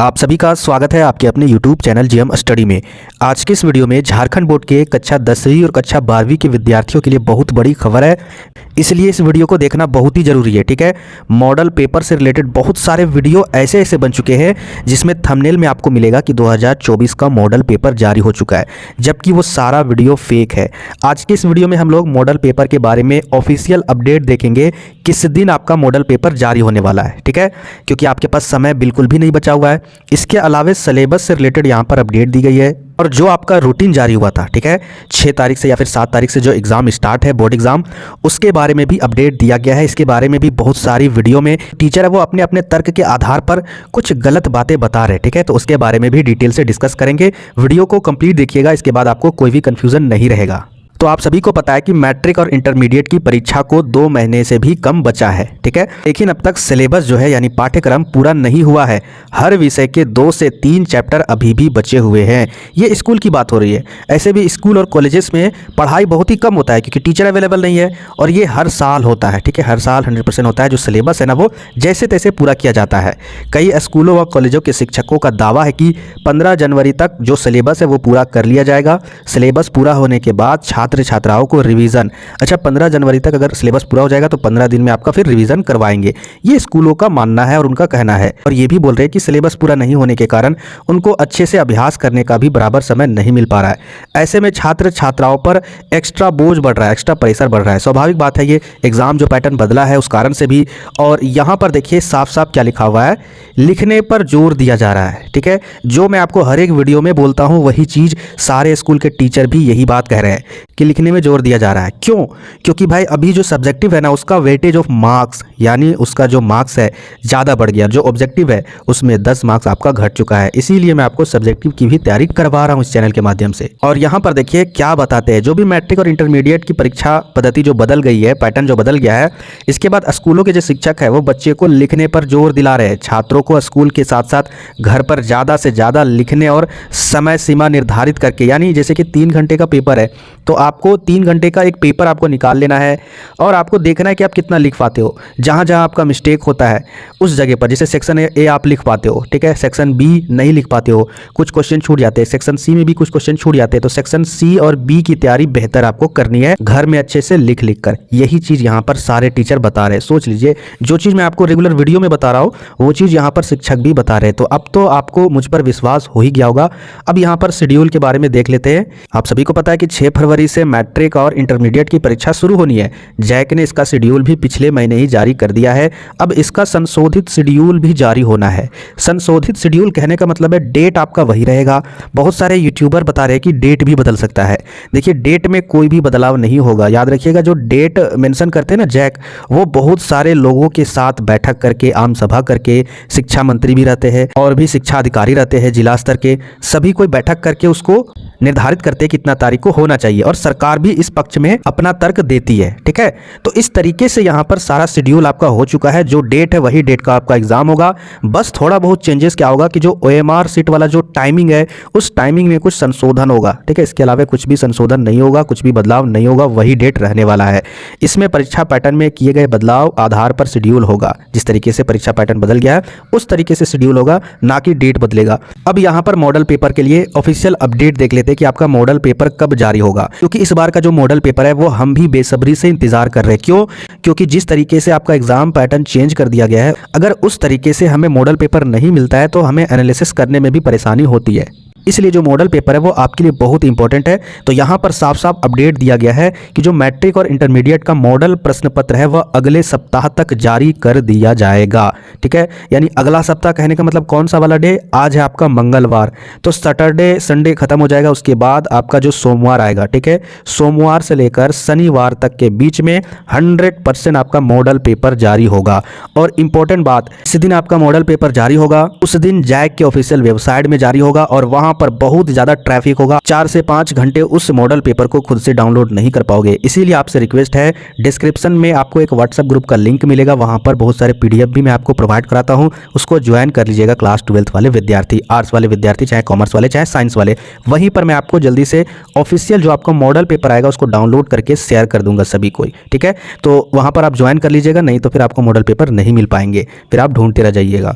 आप सभी का स्वागत है आपके अपने YouTube चैनल जीएम स्टडी में। आज के इस वीडियो में झारखंड बोर्ड के कक्षा 10वीं और कक्षा 12वीं के विद्यार्थियों के लिए बहुत बड़ी खबर है, इसलिए इस वीडियो को देखना बहुत ही ज़रूरी है। ठीक है, मॉडल पेपर से रिलेटेड बहुत सारे वीडियो ऐसे ऐसे बन चुके हैं जिसमें थंबनेल में आपको मिलेगा कि 2024 का मॉडल पेपर जारी हो चुका है, जबकि वो सारा वीडियो फेक है। आज के इस वीडियो में हम लोग मॉडल पेपर के बारे में ऑफिशियल अपडेट देखेंगे, किस दिन आपका मॉडल पेपर जारी होने वाला है। ठीक है, क्योंकि आपके पास समय बिल्कुल भी नहीं बचा हुआ है। इसके अलावा सिलेबस से रिलेटेड यहाँ पर अपडेट दी गई है और जो आपका रूटीन जारी हुआ था, ठीक है, 6 तारीख से या फिर 7 तारीख से जो एग्जाम स्टार्ट है, बोर्ड एग्जाम, उसके बारे में भी अपडेट दिया गया है। इसके बारे में भी बहुत सारी वीडियो में टीचर है वो अपने अपने तर्क के आधार पर कुछ गलत बातें बता रहे हैं। ठीक है, तो उसके बारे में भी डिटेल से डिस्कस करेंगे। वीडियो को कंप्लीट देखिएगा, इसके बाद आपको कोई भी कंफ्यूजन नहीं रहेगा। तो आप सभी को पता है कि मैट्रिक और इंटरमीडिएट की परीक्षा को 2 महीने से भी कम बचा है। ठीक है, लेकिन अब तक सिलेबस जो है यानी पाठ्यक्रम पूरा नहीं हुआ है। हर विषय के 2 से 3 चैप्टर अभी भी बचे हुए हैं। ये स्कूल की बात हो रही है। ऐसे भी स्कूल और कॉलेजेस में पढ़ाई बहुत ही कम होता है क्योंकि टीचर अवेलेबल नहीं है, और ये हर साल होता है। ठीक है, हर साल 100% होता है। जो सिलेबस है ना, वो जैसे तैसे पूरा किया जाता है। कई स्कूलों व कॉलेजों के शिक्षकों का दावा है कि 15 जनवरी तक जो सिलेबस है वो पूरा कर लिया जाएगा। सिलेबस पूरा होने के बाद छात्राओं को रिवीजन, अच्छा 15 जनवरी तक अगर सिलेबस पूरा हो जाएगा तो 15 दिन में आपका फिर रिवीजन करवाएंगे। ये स्कूलों का मानना है और उनका कहना है। और ये भी बोल रहे हैं कि सिलेबस पूरा नहीं होने के कारण उनको अच्छे से अभ्यास करने का भी बराबर समय नहीं मिल पा रहा है। ऐसे में छात्र छात्राओं पर एक्स्ट्रा बोझ बढ़ रहा है, एक्स्ट्रा प्रेशर बढ़ रहा है। स्वाभाविक बात है, ये एग्जाम जो पैटर्न बदला है उस कारण से भी। और यहाँ पर देखिए साफ साफ क्या लिखा हुआ है, लिखने पर जोर दिया जा रहा है। ठीक है, जो मैं आपको हर एक वीडियो में बोलता हूँ वही चीज़ सारे स्कूल के टीचर भी यही बात कह रहे हैं कि लिखने में जोर दिया जा रहा है। क्यों? क्योंकि भाई अभी जो सब्जेक्टिव है ना, उसका वेटेज ऑफ मार्क्स यानी उसका जो मार्क्स है ज़्यादा बढ़ गया। जो ऑब्जेक्टिव है उसमें 10 मार्क्स आपका घट चुका है। इसीलिए मैं आपको सब्जेक्टिव की भी तैयारी करवा रहा हूँ इस चैनल के माध्यम से। और यहाँ पर देखिए क्या बताते हैं, जो भी मैट्रिक और इंटरमीडिएट की परीक्षा पद्धति जो बदल गई है, पैटर्न जो बदल गया है, इसके बाद स्कूलों के जो शिक्षक है वो बच्चे को लिखने पर जोर दिला रहे हैं। छात्रों को स्कूल के साथ साथ घर पर ज़्यादा से ज़्यादा लिखने और समय सीमा निर्धारित करके, यानी जैसे कि 3 घंटे का पेपर है तो आपको 3 घंटे का एक पेपर आपको निकाल लेना है और आपको देखना है कि आप कितना लिख पाते हो। जहाँ जहाँ आपका मिस्टेक होता है उस जगह पर, जैसे सेक्शन ए आप लिख पाते हो, ठीक है, सेक्शन बी नहीं लिख पाते हो, कुछ क्वेश्चन छूट जाते हैं, सेक्शन सी में भी कुछ क्वेश्चन छूट जाते हैं, तो सेक्शन सी और बी की तैयारी बेहतर आपको करनी है घर में अच्छे से लिख लिख कर। यही चीज़ यहाँ पर सारे टीचर बता रहे हैं। सोच लीजिए, जो चीज़ मैं आपको रेगुलर वीडियो में बता रहा हूँ वो चीज़ यहाँ पर शिक्षक भी बता रहे हैं। तो अब तो आपको मुझ पर विश्वास हो ही गया होगा। अब यहाँ पर शेड्यूल के बारे में देख लेते हैं। आप सभी को पता है कि 6 फरवरी से मैट्रिक और इंटरमीडिएट की परीक्षा शुरू होनी है। जैक ने इसका शेड्यूल भी पिछले महीने ही जारी कर दिया है। अब इसका संशोधित शेड्यूल भी जारी होना है। संशोधित शेड्यूल कहने का मतलब है डेट आपका वही रहेगा। बहुत सारे यूट्यूबर बता रहे हैं कि डेट भी बदल सकता है। देखिए, डेट में कोई भी बदलाव नहीं होगा। याद रखिएगा, जो डेट मेंशन करते हैं ना जैक, वो बहुत सारे लोगों के साथ बैठक करके, आम सभा करके, शिक्षा मंत्री भी रहते हैं और भी शिक्षा अधिकारी रहते हैं जिला स्तर के, सभी कोई बैठक करके उसको निर्धारित करते हैं कितना तारीख को होना चाहिए, और सरकार भी इस पक्ष में अपना तर्क देती है। ठीक है, तो इस तरीके से यहाँ पर सारा शेड्यूल आपका हो चुका है। जो डेट है वही डेट का आपका एग्जाम होगा। बस थोड़ा बहुत चेंजेस क्या होगा कि जो OMR सीट वाला जो टाइमिंग है उस टाइमिंग में कुछ संशोधन होगा। ठीक है, इसके अलावा कुछ भी संशोधन नहीं होगा, कुछ भी बदलाव नहीं होगा, वही डेट रहने वाला है। इसमें परीक्षा पैटर्न में किए गए बदलाव आधार पर शेड्यूल होगा। जिस तरीके से परीक्षा पैटर्न बदल गया है उस तरीके से शेड्यूल होगा, ना कि डेट बदलेगा। अब यहाँ पर मॉडल पेपर के लिए ऑफिशियल अपडेट देख लेते हैं कि आपका मॉडल पेपर कब जारी होगा, क्योंकि इस बार का जो मॉडल पेपर है वो हम भी बेसब्री से इंतजार कर रहे हैं। क्यों? क्योंकि जिस तरीके से आपका एग्जाम पैटर्न चेंज कर दिया गया है, अगर उस तरीके से हमें मॉडल पेपर नहीं मिलता है तो हमें एनालिसिस करने में भी परेशानी होती है। इसलिए जो मॉडल पेपर है वो आपके लिए बहुत इंपॉर्टेंट है। तो यहाँ पर साफ साफ अपडेट दिया गया है कि जो मैट्रिक और इंटरमीडिएट का मॉडल प्रश्न पत्र है वह अगले सप्ताह तक जारी कर दिया जाएगा। ठीक है, यानी अगला सप्ताह कहने का मतलब कौन सा वाला डे? आज है आपका मंगलवार, तो सैटरडे संडे खत्म हो जाएगा, उसके बाद आपका जो सोमवार आएगा। ठीक है, सोमवार से लेकर शनिवार तक के बीच में 100% आपका मॉडल पेपर जारी होगा। और इंपॉर्टेंट बात, जिस दिन आपका मॉडल पेपर जारी होगा उस दिन जैक के ऑफिशियल वेबसाइट में जारी होगा और वहां पर बहुत ज्यादा ट्रैफिक होगा। 4 से 5 घंटे उस मॉडल पेपर को खुद से डाउनलोड नहीं कर पाओगे। इसीलिए आपसे रिक्वेस्ट है, डिस्क्रिप्शन में आपको एक व्हाट्सएप ग्रुप का लिंक मिलेगा, वहां पर बहुत सारे PDF भी मैं आपको प्रोवाइड कराता हूं, उसको ज्वाइन कर लीजिएगा। क्लास 12th वाले विद्यार्थी, आर्ट्स वाले विद्यार्थी, चाहे कॉमर्स वाले, चाहे साइंस वाले, वहीं पर मैं आपको जल्दी से ऑफिशियल जो आपका मॉडल पेपर आएगा उसको डाउनलोड करके शेयर कर दूंगा सभी को। ठीक है, तो वहां पर आप ज्वाइन कर लीजिएगा, नहीं तो फिर आपको मॉडल पेपर नहीं मिल पाएंगे, फिर आप ढूंढते रह जाइएगा।